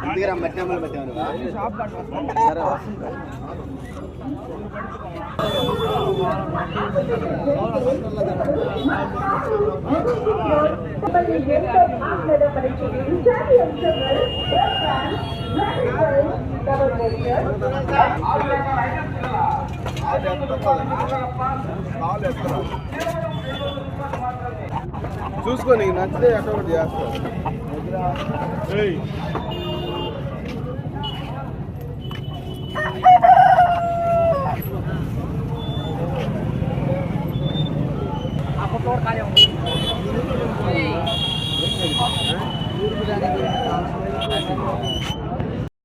ఇంతగ్రామ్ బట్టి నెంబర్ పెట్టాను సరే చూసుకో నీకు నచ్చితే అక్కడ చేస్తాను